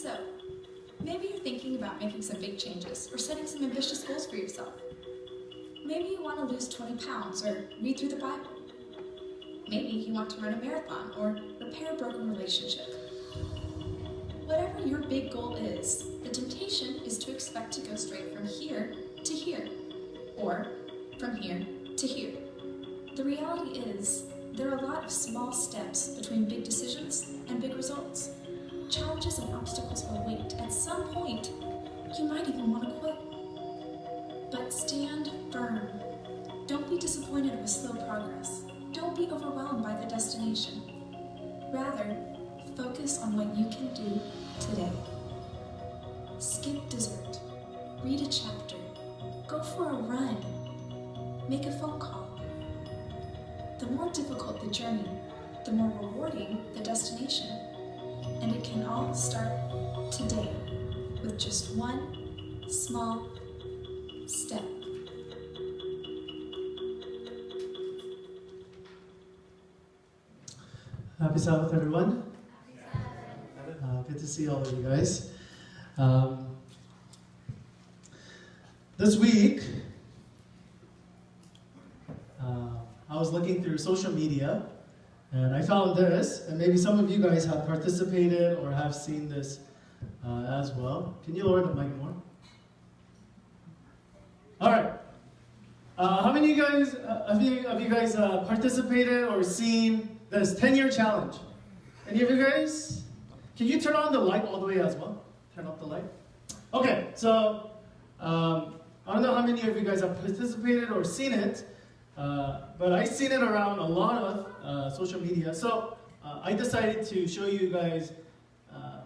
So, maybe you're thinking about making some big changes or setting some ambitious goals for yourself. Maybe you want to lose 20 pounds or read through the Bible. Maybe you want to run a marathon or repair a broken relationship. Whatever your big goal is, the temptation is to expect to go straight from here to here, or from here to here. The reality is, there are a lot of small steps between big decisions and big results. Challenges and obstacles will wait. At some point, you might even want to quit. But stand firm. Don't be disappointed with slow progress. Don't be overwhelmed by the destination. Rather, focus on what you can do today. Skip dessert. Read a chapter. Go for a run. Make a phone call. The more difficult the journey, the more rewarding the destination. And it can all start today with just one small step. Happy Sabbath, everyone. Good to see all of you guys. This week, I was looking through social media, and I found this, and maybe some of you guys have participated or have seen this as well. Can you lower the mic more? All right. How many of you guys have you guys participated or seen this 10-year challenge? Any of you guys? Can you turn on the light all the way as well? Turn up the light. Okay, so I don't know how many of you guys have participated or seen it, but I've seen it around a lot of social media. So I decided to show you guys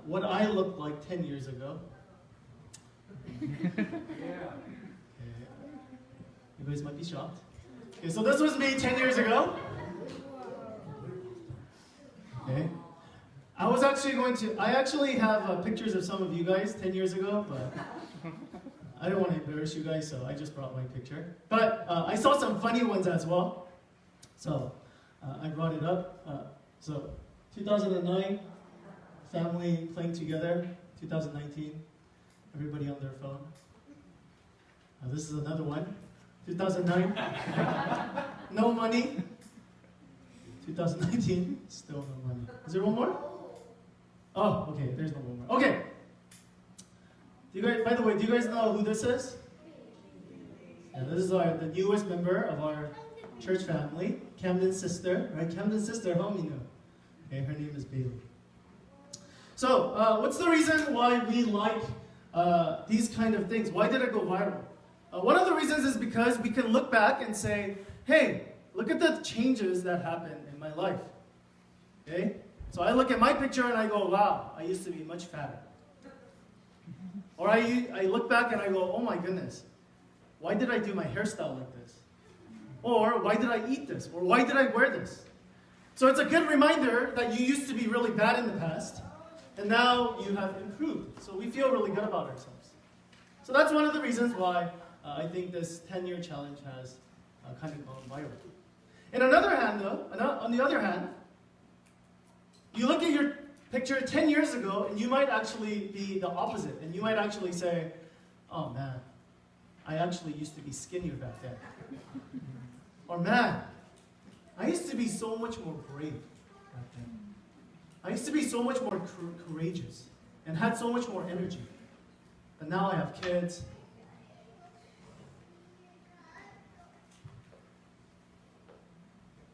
what I looked like 10 years ago. Yeah. You guys might be shocked. Okay, so this was me 10 years ago. Okay. I actually have pictures of some of you guys 10 years ago, but I don't want to embarrass you guys, so I just brought my picture. But I saw some funny ones as well, so I brought it up. So 2009, family playing together. 2019, everybody on their phone. This is another one. 2009, no money. 2019, still no money. Is there one more? Oh, okay, there's no one more. Okay. By the way, do you guys know who this is? Yeah, this is the newest member of our church family, Camden's sister, right? Camden's sister, how many know? Okay, her name is Bailey. So, what's the reason why we like these kind of things? Why did it go viral? One of the reasons is because we can look back and say, hey, look at the changes that happened in my life. Okay? So I look at my picture and I go, wow, I used to be much fatter. Or I look back and I go, oh my goodness, why did I do my hairstyle like this? Or why did I eat this? Or why did I wear this? So it's a good reminder that you used to be really bad in the past, and now you have improved. So we feel really good about ourselves. So that's one of the reasons why I think this 10-year challenge has kind of gone viral. And on the other hand, you look at your picture 10 years ago, and you might actually be the opposite. And you might actually say, oh man, I actually used to be skinnier back then. Or man, I used to be so much more brave back then. I used to be so much more courageous and had so much more energy. But now I have kids.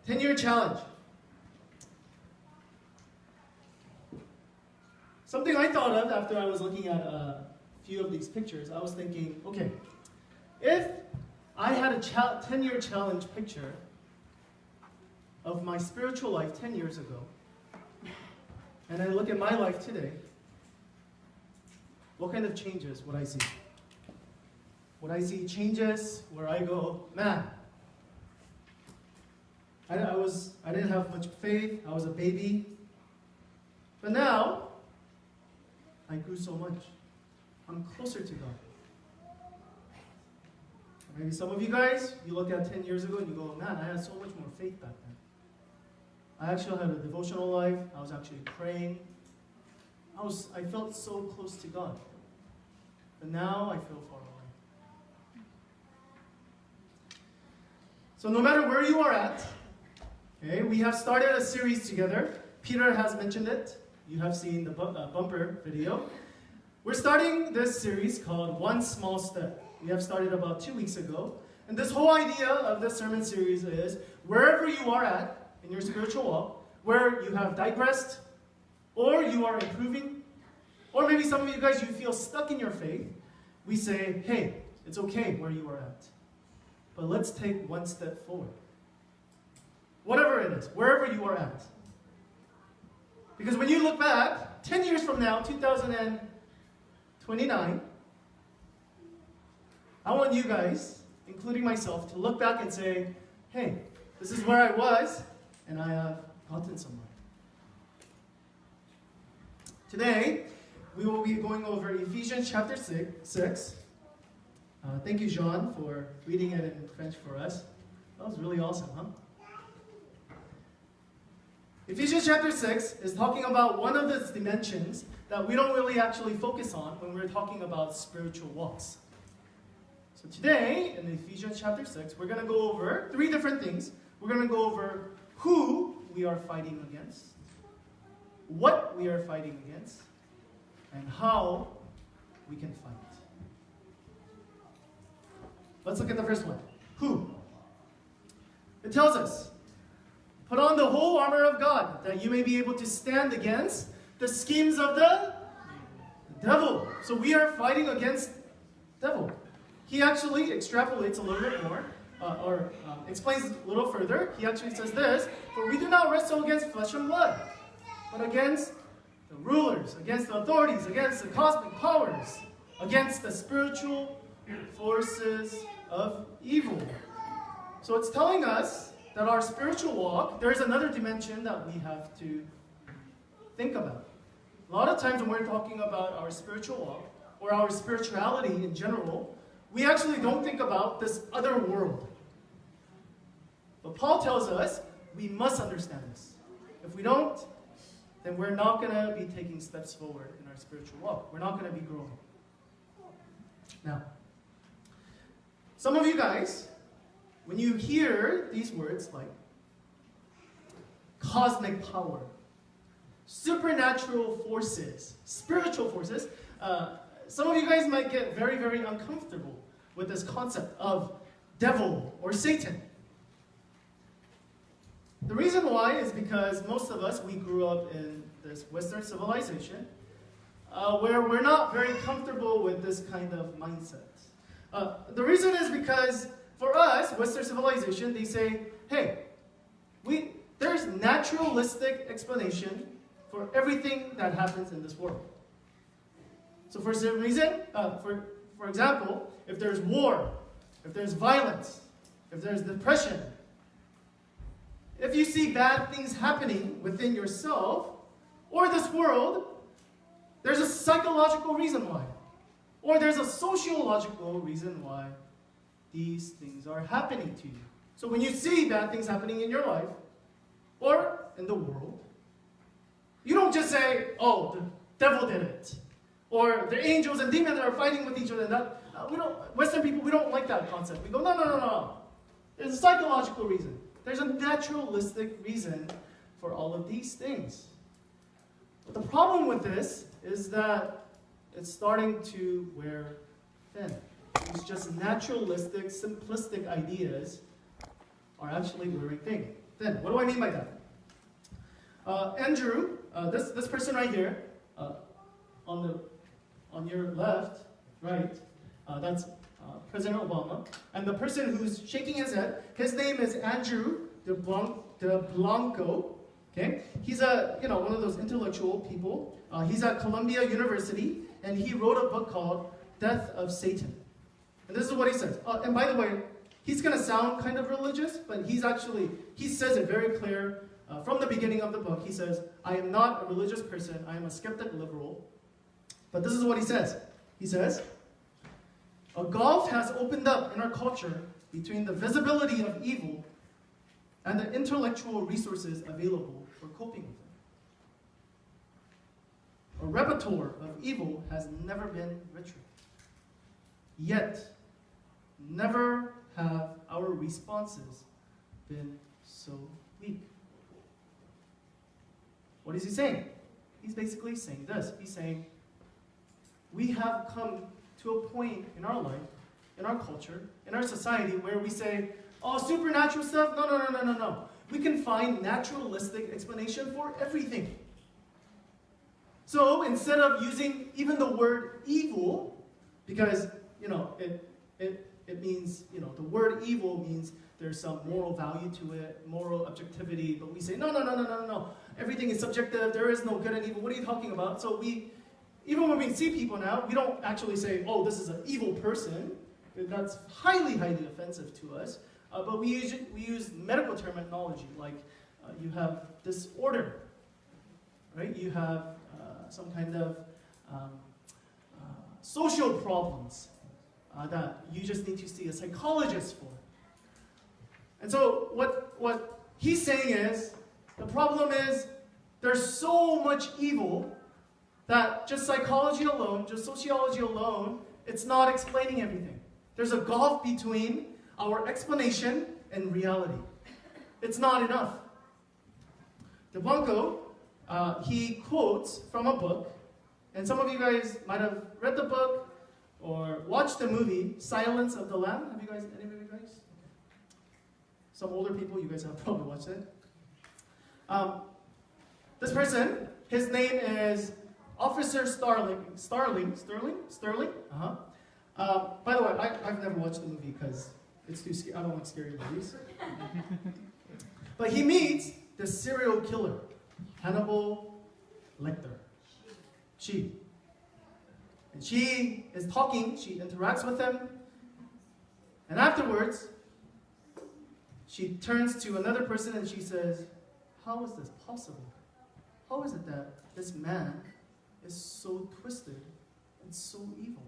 Ten-year challenge. Something I thought of after I was looking at a few of these pictures, I was thinking, okay, if I had a 10-year challenge picture of my spiritual life 10 years ago, and I look at my life today, what kind of changes would I see? Would I see changes where I go, man, I didn't have much faith, I was a baby, but now, I grew so much. I'm closer to God. Maybe some of you guys, you look at 10 years ago and you go, man, I had so much more faith back then. I actually had a devotional life. I was actually praying. I felt so close to God. But now I feel far away. So no matter where you are at, okay, we have started a series together. Peter has mentioned it. You have seen the bumper video. We're starting this series called One Small Step. We have started about 2 weeks ago. And this whole idea of this sermon series is wherever you are at in your spiritual walk, where you have digressed, or you are improving, or maybe some of you guys, you feel stuck in your faith, we say, hey, it's okay where you are at. But let's take one step forward. Whatever it is, wherever you are at. Because when you look back, 10 years from now, 2029, I want you guys, including myself, to look back and say, hey, this is where I was, and I have gotten somewhere. Today, we will be going over Ephesians chapter 6. Thank you, Jean, for reading it in French for us. That was really awesome, huh? Ephesians chapter 6 is talking about one of the dimensions that we don't really actually focus on when we're talking about spiritual walks. So today, in Ephesians chapter 6, we're going to go over 3 different things. We're going to go over who we are fighting against, what we are fighting against, and how we can fight. Let's look at the first one. Who? It tells us, put on the whole armor of God, that you may be able to stand against the schemes of the devil. So we are fighting against the devil. He actually extrapolates a little bit more, or explains a little further. He actually says this, for we do not wrestle against flesh and blood, but against the rulers, against the authorities, against the cosmic powers, against the spiritual forces of evil. So it's telling us that our spiritual walk, there's another dimension that we have to think about. A lot of times when we're talking about our spiritual walk, or our spirituality in general, we actually don't think about this other world. But Paul tells us we must understand this. If we don't, then we're not going to be taking steps forward in our spiritual walk. We're not going to be growing. Now, some of you guys, when you hear these words like cosmic power, supernatural forces, spiritual forces, some of you guys might get very, very uncomfortable with this concept of devil or Satan. The reason why is because most of us, we grew up in this Western civilization where we're not very comfortable with this kind of mindset. The reason is because for us, Western civilization, they say, hey, there's naturalistic explanation for everything that happens in this world. So for some reason, for example, if there's war, if there's violence, if there's depression, if you see bad things happening within yourself or this world, there's a psychological reason why. Or there's a sociological reason why these things are happening to you. So when you see bad things happening in your life or in the world, you don't just say, oh, the devil did it. Or the angels and demons are fighting with each other. Western people, we don't like that concept. We go, no. There's a psychological reason. There's a naturalistic reason for all of these things. But the problem with this is that it's starting to wear thin. These just naturalistic, simplistic ideas are actually wearing thin. What do I mean by that? Andrew, this person right here, on your left, right, that's President Obama, and the person who's shaking his head, his name is Andrew de Blanco. Okay, he's one of those intellectual people. He's at Columbia University, and he wrote a book called Death of Satan. And this is what he says. And by the way, he's going to sound kind of religious, but he says it very clear from the beginning of the book. He says, I am not a religious person. I am a skeptic liberal. But this is what he says. He says, a gulf has opened up in our culture between the visibility of evil and the intellectual resources available for coping with it. A repertoire of evil has never been richer. Yet, never have our responses been so weak. What is he saying? He's basically saying this. He's saying, we have come to a point in our life, in our culture, in our society, where we say, oh, supernatural stuff? No. We can find naturalistic explanation for everything. So instead of using even the word evil, because, it means, the word evil means there's some moral value to it, moral objectivity, but we say, no. Everything is subjective, there is no good and evil. What are you talking about? So even when we see people now, we don't actually say, oh, this is an evil person. That's highly, highly offensive to us. But we use medical terminology, like you have disorder, right? You have some kind of social problems that you just need to see a psychologist for. And so what he's saying is, the problem is there's so much evil that just psychology alone, just sociology alone, it's not explaining everything. There's a gulf between our explanation and reality. It's not enough. DeBlanco, he quotes from a book, and some of you guys might have read the book or watched the movie, Silence of the Lamb. Have you guys, any of you guys? Some older people, you guys have probably watched it. This person, his name is Officer Sterling. By the way, I've never watched the movie because it's too scary. I don't like scary movies. But he meets the serial killer, Hannibal Lecter. And she is talking, she interacts with him, and afterwards, she turns to another person and she says, how is this possible? How is it that this man is so twisted and so evil?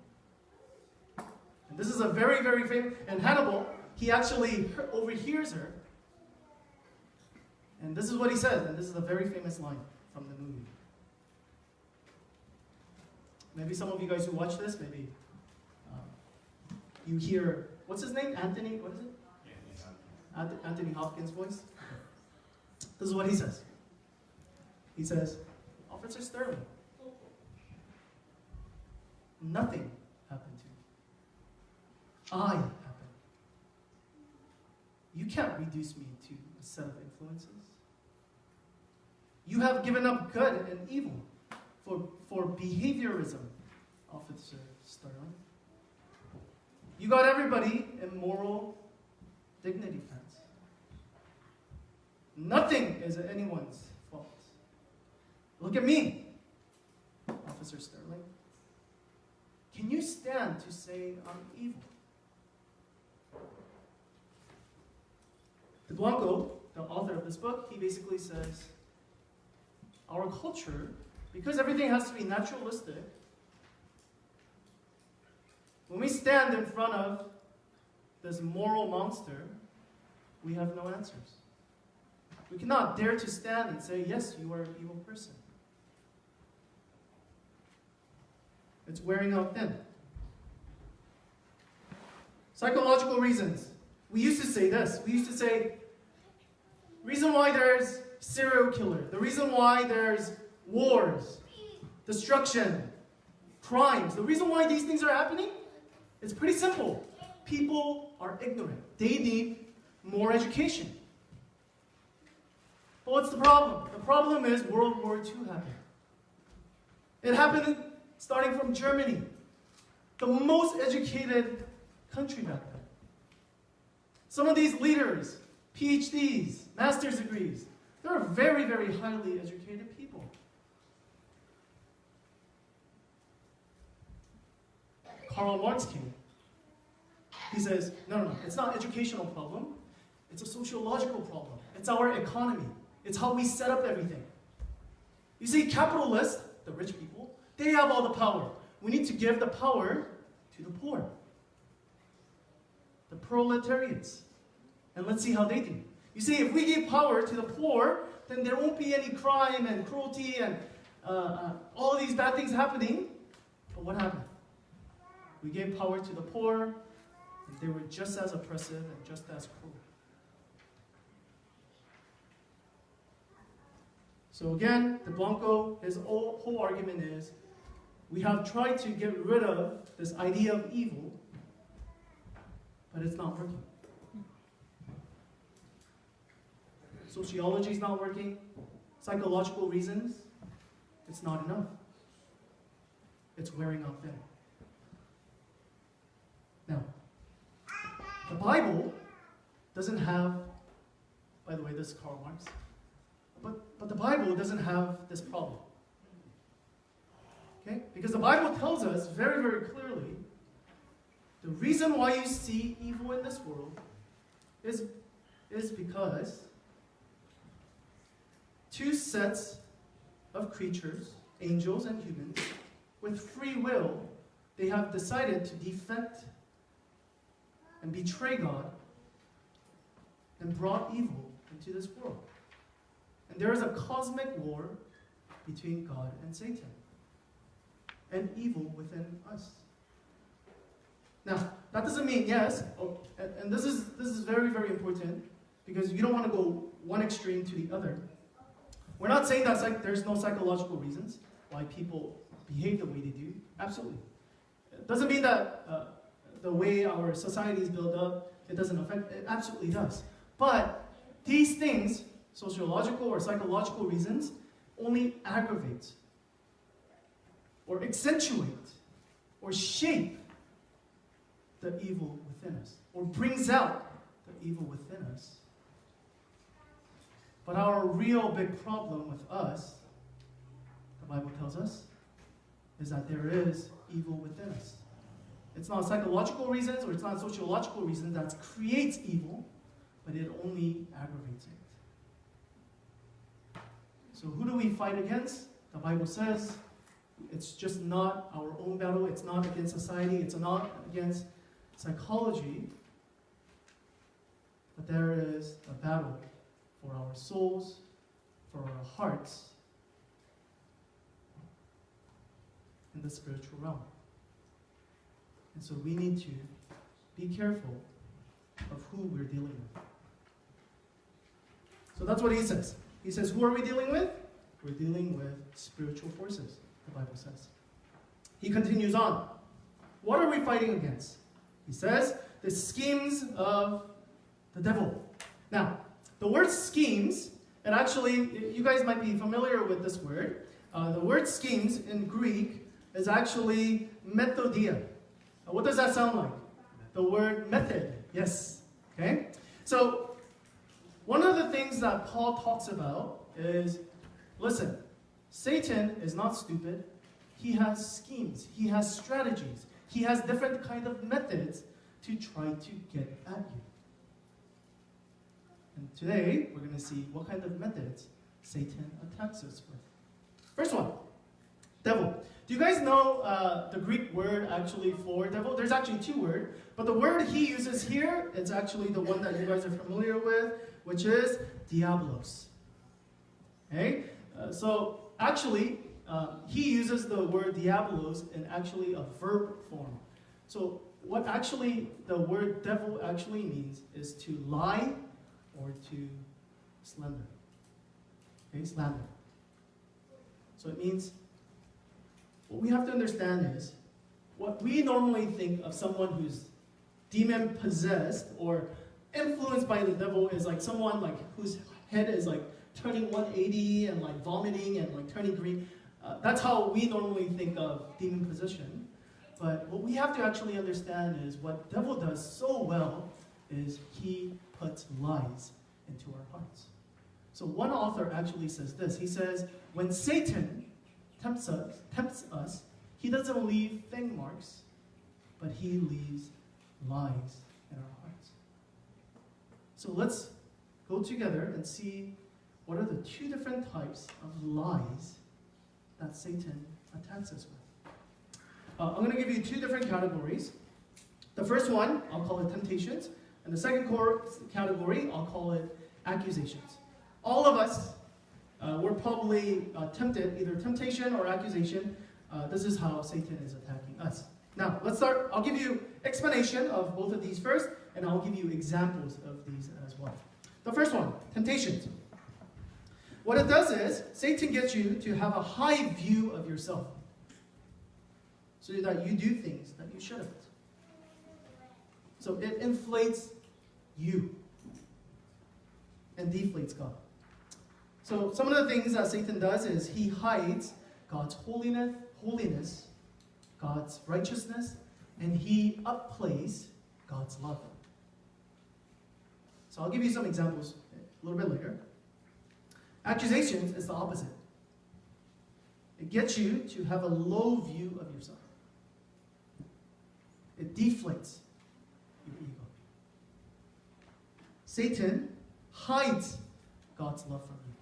And this is a very, very famous, and Hannibal, he actually overhears her. And this is what he says, and this is a very famous line from the movie. Maybe some of you guys who watch this, maybe you hear, what's his name? Anthony, what is it? Anthony Hopkins' voice. This is what he says. He says, Officer Sterling, nothing happened to you. I happened. You can't reduce me to a set of influences. You have given up good and evil for behaviorism, Officer Sterling. You got everybody in moral dignity pants. Nothing is anyone's fault. Look at me, Officer Sterling. Can you stand to say I'm evil? DeBlanco, the author of this book, he basically says, our culture, because everything has to be naturalistic, when we stand in front of this moral monster, we have no answers. We cannot dare to stand and say, yes, you are an evil person. It's wearing out thin. Psychological reasons. We used to say this. We used to say, reason why there's serial killer, the reason why there's wars, destruction, crimes, the reason why these things are happening, it's pretty simple. People are ignorant. They need more education. But what's the problem? The problem is World War II happened. It happened starting from Germany, the most educated country back then. Some of these leaders, PhDs, master's degrees, they're very, very highly educated people. Karl Marx came. He says, no, it's not an educational problem. It's a sociological problem. It's our economy. It's how we set up everything. You see, capitalists, the rich people, they have all the power. We need to give the power to the poor. The proletariats. And let's see how they do. You see, if we give power to the poor, then there won't be any crime and cruelty and all these bad things happening. But what happened? We gave power to the poor, and they were just as oppressive and just as cruel. So again, De Blanco, his whole argument is, we have tried to get rid of this idea of evil, but it's not working. Sociology is not working. Psychological reasons, it's not enough. It's wearing out thin. Now, the Bible doesn't have, by the way, this is Karl Marx, but the Bible doesn't have this problem. Okay? Because the Bible tells us very, very clearly the reason why you see evil in this world is because two sets of creatures, angels and humans, with free will, they have decided to defect and betray God and brought evil into this world. And there is a cosmic war between God and Satan and evil within us. Now, that doesn't mean, yes, and this is very, very important, because you don't want to go one extreme to the other. We're not saying that there's no psychological reasons why people behave the way they do. Absolutely. It doesn't mean that the way our society is built up, it doesn't affect, it absolutely does. But these things, sociological or psychological reasons, only aggravate or accentuate or shape the evil within us, or brings out the evil within us. But our real big problem with us, the Bible tells us, is that there is evil within us. It's not psychological reasons or it's not sociological reasons that creates evil, but it only aggravates it. So who do we fight against? The Bible says it's just not our own battle. It's not against society. It's not against psychology. But there is a battle for our souls, for our hearts, in the spiritual realm. And so we need to be careful of who we're dealing with. So that's what he says. He says, who are we dealing with? We're dealing with spiritual forces, the Bible says. He continues on. What are we fighting against? He says, the schemes of the devil. Now, the word schemes, and actually, you guys might be familiar with this word. The word schemes in Greek is actually methodia. What does that sound like? The word method. Yes. Okay? So, one of the things that Paul talks about is, listen, Satan is not stupid. He has schemes. He has strategies. He has different kind of methods to try to get at you. And today, we're going to see what kind of methods Satan attacks us with. First one, devil. Do you guys know the Greek word actually for devil? There's actually two words, but the word he uses here is actually the one that you guys are familiar with, which is diablos. Okay? So actually, he uses the word diablos in actually a verb form. So what actually the word devil actually means is to lie or to slander. Okay, slander. So it means, what we have to understand is, what we normally think of someone who's demon-possessed or influenced by the devil is like someone like whose head is like turning 180 and like vomiting and like turning green. That's how we normally think of demon possession. But what we have to actually understand is what devil does so well is he puts lies into our hearts. So one author actually says this. He says, when Satan tempts us, he doesn't leave fang marks, but he leaves lies in our hearts. So let's go together and see what are the two different types of lies that Satan attacks us with. I'm going to give you two different categories. The first one, I'll call it temptations. And the second category, I'll call it accusations. All of us, we're probably tempted, either temptation or accusation. This is how Satan is attacking us. Now, let's start. I'll give you explanation of both of these first, and I'll give you examples of these as well. The first one, temptations. What it does is, Satan gets you to have a high view of yourself, so that you do things that you shouldn't. So it inflates you and deflates God. So some of the things that Satan does is he hides God's holiness, God's righteousness, and he upplays God's love. So I'll give you some examples a little bit later. Accusations is the opposite. It gets you to have a low view of yourself. It deflates your ego. Satan hides God's love from you.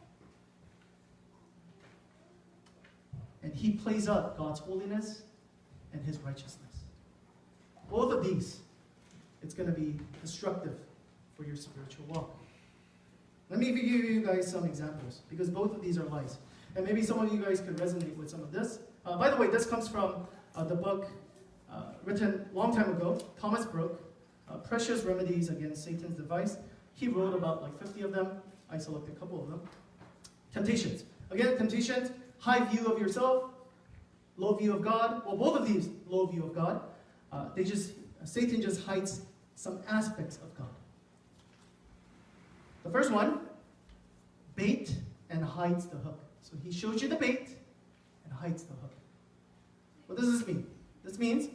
And he plays up God's holiness and his righteousness. Both of these, it's going to be destructive for your spiritual walk. Let me give you guys some examples, because both of these are lies. And maybe some of you guys could resonate with some of this. By the way, this comes from the book written a long time ago, Thomas Brooke, Precious Remedies Against Satan's Device. He wrote about like 50 of them. I selected a couple of them. Temptations. Again, temptations, high view of yourself, low view of God. Well, both of these, low view of God. Satan just hides some aspects of God. The first one, bait and hides the hook. So he shows you the bait and hides the hook. What does this mean? This means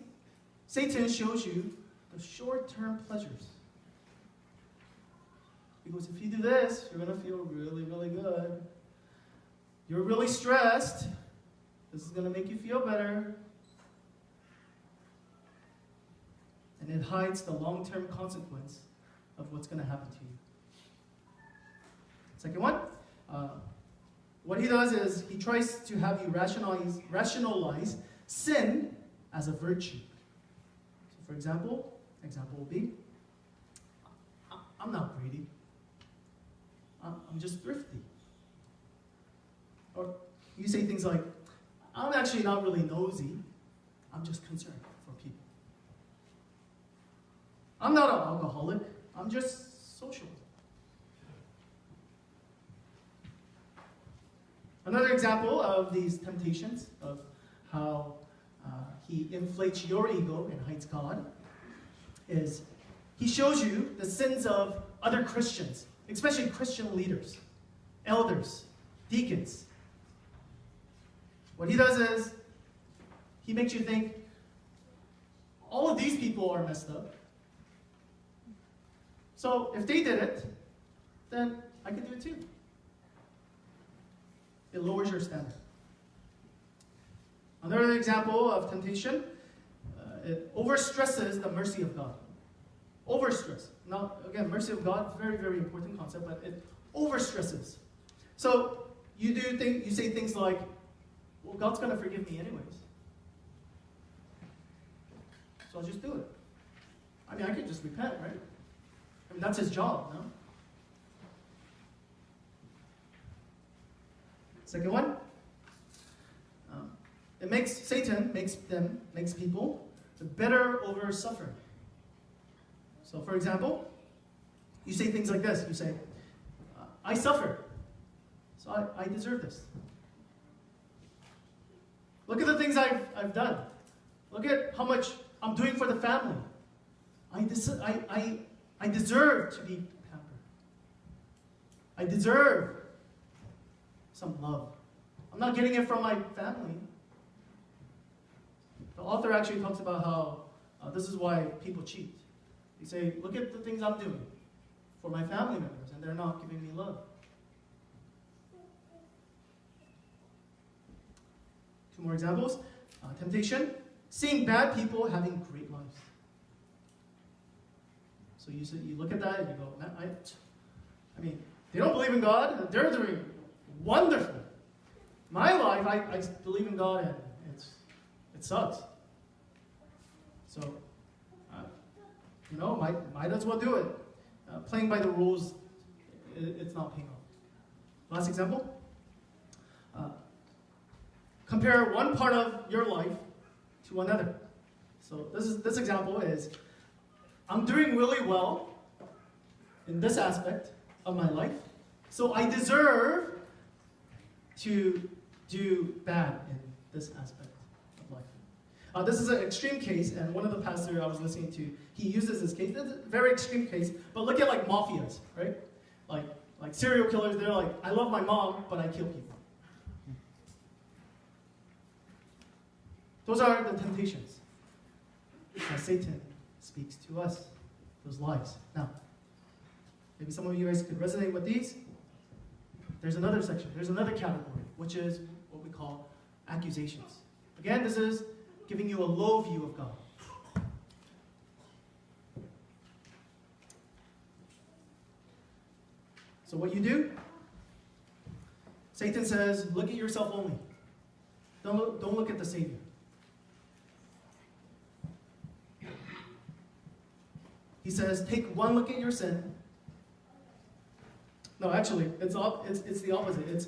Satan shows you the short-term pleasures. Because if you do this, you're going to feel really, really good. You're really stressed. This is going to make you feel better. And it hides the long-term consequence of what's going to happen to you. Second one, what he does is he tries to have you rationalize sin as a virtue. So for example will be, I'm not greedy. I'm just thrifty. Or you say things like, I'm actually not really nosy. I'm just concerned for people. I'm not an alcoholic. I'm just social. Another example of these temptations, of how he inflates your ego and hides God, is he shows you the sins of other Christians, especially Christian leaders, elders, deacons. What he does is he makes you think, all of these people are messed up. So if they did it, then I can do it too. It lowers your standard. Another example of temptation, it overstresses the mercy of God. Overstress. Now, again, mercy of God, very, very important concept, but it overstresses. So you say things like, well, God's going to forgive me anyways. So I'll just do it. I mean, I could just repent, right? I mean, that's his job, no? Second one, Satan makes people bitter over suffering. So, for example, you say things like this. You say, I suffer, so I deserve this. Look at the things I've done. Look at how much I'm doing for the family. I deserve to be pampered. I deserve some love. I'm not getting it from my family. The author actually talks about how this is why people cheat. They say, look at the things I'm doing for my family members, and they're not giving me love. Two more examples. Temptation. Seeing bad people having great lives. So you look at that and you go, I mean, they don't believe in God. They're doing wonderful. My life, I believe in God, and it sucks. So, might as well do it. Playing by the rules, it's not paying off. Last example, compare one part of your life to another. So this example is, I'm doing really well in this aspect of my life, so I deserve to do bad in this aspect of life. This is an extreme case, and one of the pastors I was listening to, he uses this case. It's a very extreme case, but look at like mafias, right? Like serial killers, they're like, I love my mom, but I kill people. Those are the temptations that Satan speaks to us, those lies. Now, maybe some of you guys could resonate with these. There's another section, there's another category, which is what we call accusations. Again, this is giving you a low view of God. So what you do, Satan says, look at yourself only. Don't look at the Savior. He says, take one look at your sin. No, actually, it's the opposite.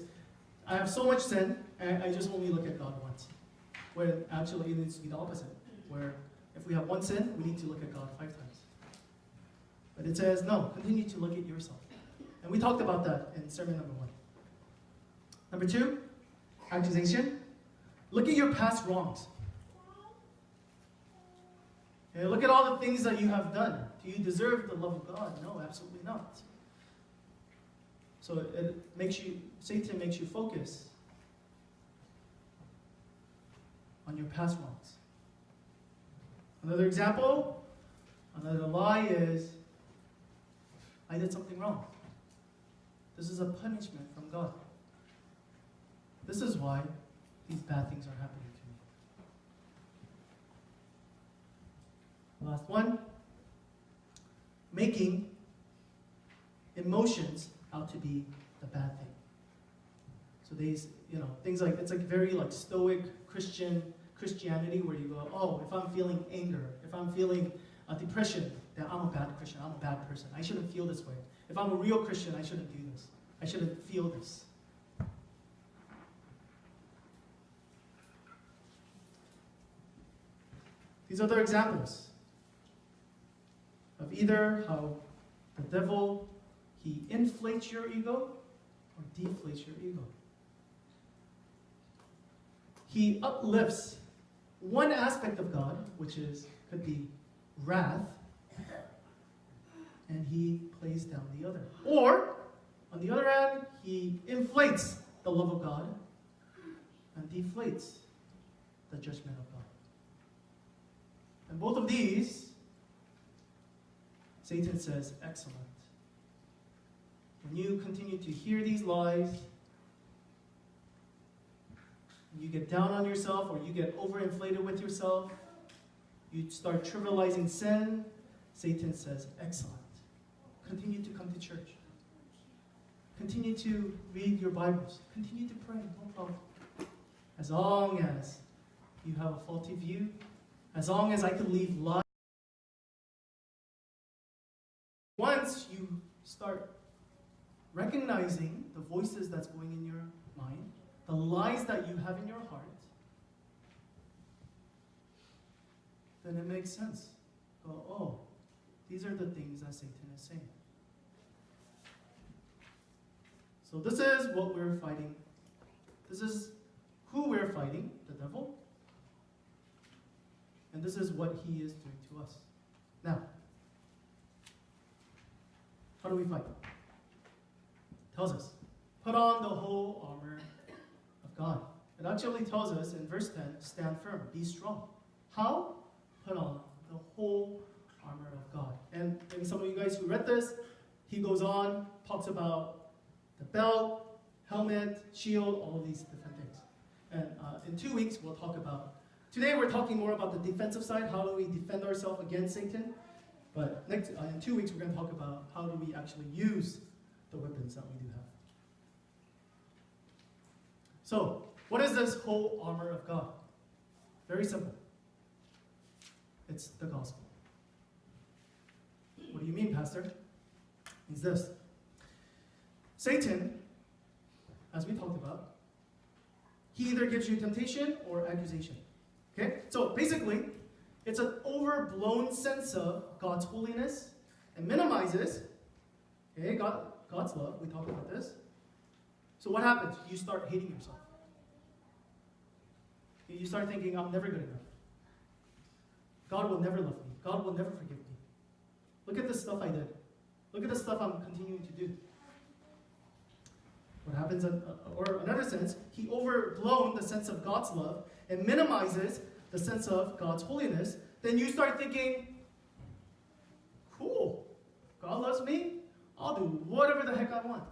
I have so much sin, and I just only look at God once. Where actually it needs to be the opposite. Where if we have one sin, we need to look at God 5 times. But it says, no, continue to look at yourself. And we talked about that in sermon number 1. Number 2, accusation. Look at your past wrongs. Okay, look at all the things that you have done. Do you deserve the love of God? No, absolutely not. So Satan makes you focus on your past wrongs. Another example, another lie is, I did something wrong. This is a punishment from God. This is why these bad things are happening to me. Last one, making emotions out to be the bad thing. So these, things like, it's like very like stoic Christianity where you go, oh, if I'm feeling anger, if I'm feeling depression, then I'm a bad Christian, I'm a bad person. I shouldn't feel this way. If I'm a real Christian, I shouldn't do this. I shouldn't feel this. These are the examples of either how the devil, he inflates your ego or deflates your ego. He uplifts one aspect of God, which could be wrath, and he plays down the other. Or, on the other hand, he inflates the love of God and deflates the judgment of God. And both of these, Satan says, excellent. When you continue to hear these lies, you get down on yourself or you get overinflated with yourself, you start trivializing sin, Satan says, excellent. Continue to come to church. Continue to read your Bibles. Continue to pray, no problem. As long as you have a faulty view, as long as I can leave lies. Once you start recognizing the voices that's going in your mind, the lies that you have in your heart, then it makes sense. Oh, these are the things that Satan is saying. So this is what we're fighting. This is who we're fighting, the devil. And this is what he is doing to us. Now, how do we fight? It tells us, put on the whole armor of God. It actually tells us in verse 10, stand firm, be strong. How? Put on the whole armor of God. And maybe some of you guys who read this, he goes on, talks about the belt, helmet, shield, all of these different things. And in 2 weeks, we'll talk about, today we're talking more about the defensive side, how do we defend ourselves against Satan. But in 2 weeks, we're going to talk about how do we actually use the weapons that we do have. So, what is this whole armor of God? Very simple. It's the gospel. What do you mean, Pastor? It's this. Satan, as we talked about, He either gives you temptation or accusation. Okay? So basically, it's an overblown sense of God's holiness and minimizes God's love. We talked about this. So what happens? You start hating yourself. You start thinking, I'm never good enough. God will never love me. God will never forgive me. Look at the stuff I did. Look at the stuff I'm continuing to do. What happens, or in another sense, he overblown the sense of God's love and minimizes the sense of God's holiness. Then you start thinking, cool, God loves me, I'll do whatever the heck I want.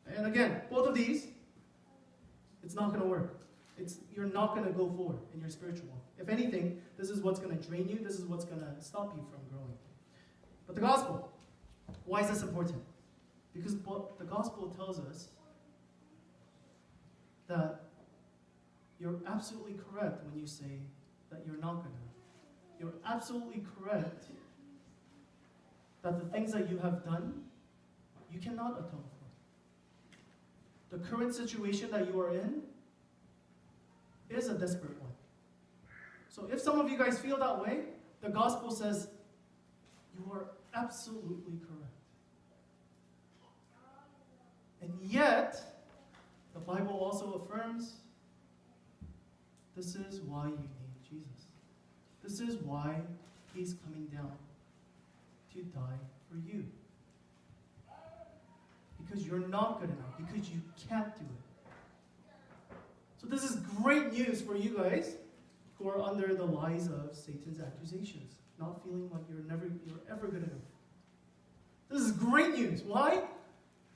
And again, both of these, it's not going to work. You're not going to go forward in your spiritual walk. If anything, this is what's going to drain you. This is what's going to stop you from growing. But the gospel, why is this important? Because the gospel tells us that you're absolutely correct when you say that you're not good enough. You're absolutely correct that the things that you have done, you cannot atone for. The current situation that you are in is a desperate one. So if some of you guys feel that way, the gospel says you are absolutely correct. And yet, the Bible also affirms this is why you need Jesus. This is why he's coming down to die for you. Because you're not good enough. Because you can't do it. So this is great news for you guys who are under the lies of Satan's accusations. Not feeling like you're ever good enough. This is great news. Why?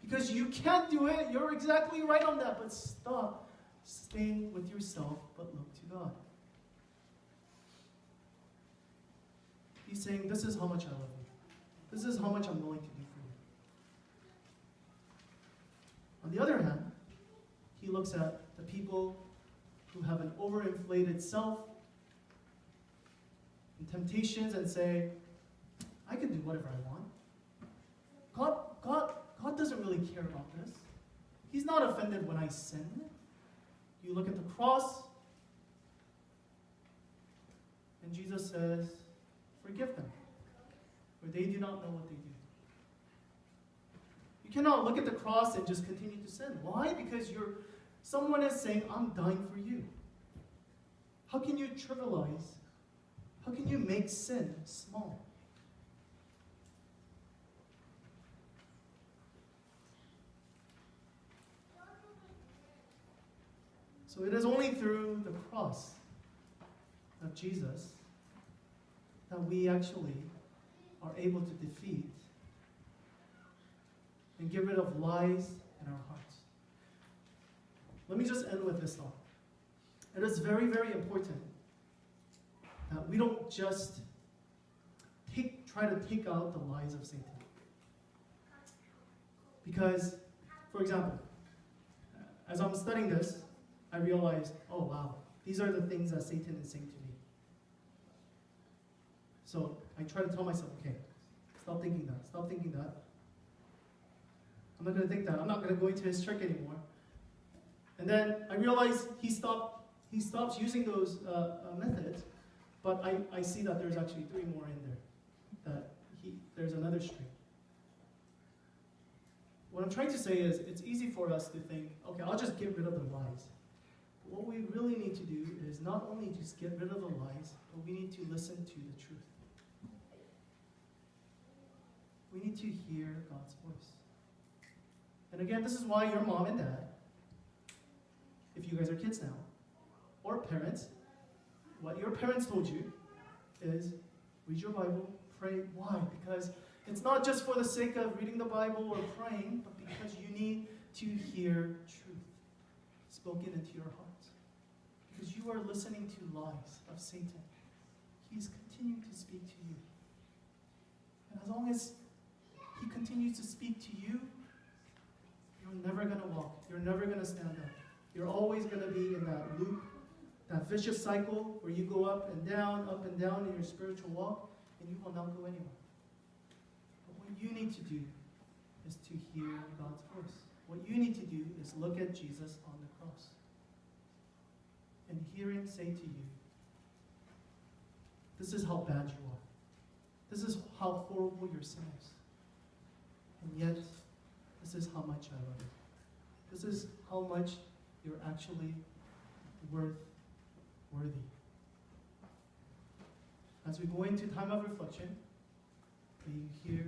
Because you can't do it. You're exactly right on that. But stop staying with yourself, but look to God. He's saying, this is how much I love you. This is how much I'm willing to do for you. On the other hand, he looks at the people who have an overinflated self and temptations and say, I can do whatever I want. God doesn't really care about this. He's not offended when I sin. You look at the cross, and Jesus says, forgive them, for they do not know what they do. You cannot look at the cross and just continue to sin. Why? Because someone is saying, I'm dying for you. How can you trivialize? How can you make sin small? So it is only through the cross of Jesus that we actually are able to defeat and get rid of lies in our hearts. Let me just end with this thought. It is very, very important that we don't just try to take out the lies of Satan. Because, for example, as I'm studying this, I realized, oh wow, these are the things that Satan is saying to me. So I try to tell myself, okay, stop thinking that, stop thinking that. I'm not going to think that. I'm not going to go into his trick anymore. And then I realized he stops using those methods, but I see that there's actually 3 more in there. There's another string. What I'm trying to say is, it's easy for us to think, okay, I'll just get rid of the lies. What we really need to do is not only just get rid of the lies, but we need to listen to the truth. We need to hear God's voice. And again, this is why your mom and dad, if you guys are kids now, or parents, what your parents told you is read your Bible, pray. Why? Because it's not just for the sake of reading the Bible or praying, but because you need to hear truth spoken into your hearts. Because you are listening to lies of Satan. He's continuing to speak to you. And as long as he continues to speak to you, you're never going to walk. You're never going to stand up. You're always going to be in that loop, that vicious cycle where you go up and down in your spiritual walk, and you will not go anywhere. But what you need to do is to hear God's voice. What you need to do is look at Jesus on the cross. and hear him say to you, this is how bad you are. This is how horrible your sin is. And yet, this is how much I love you. This is how much you're actually worthy. As we go into time of reflection, may you hear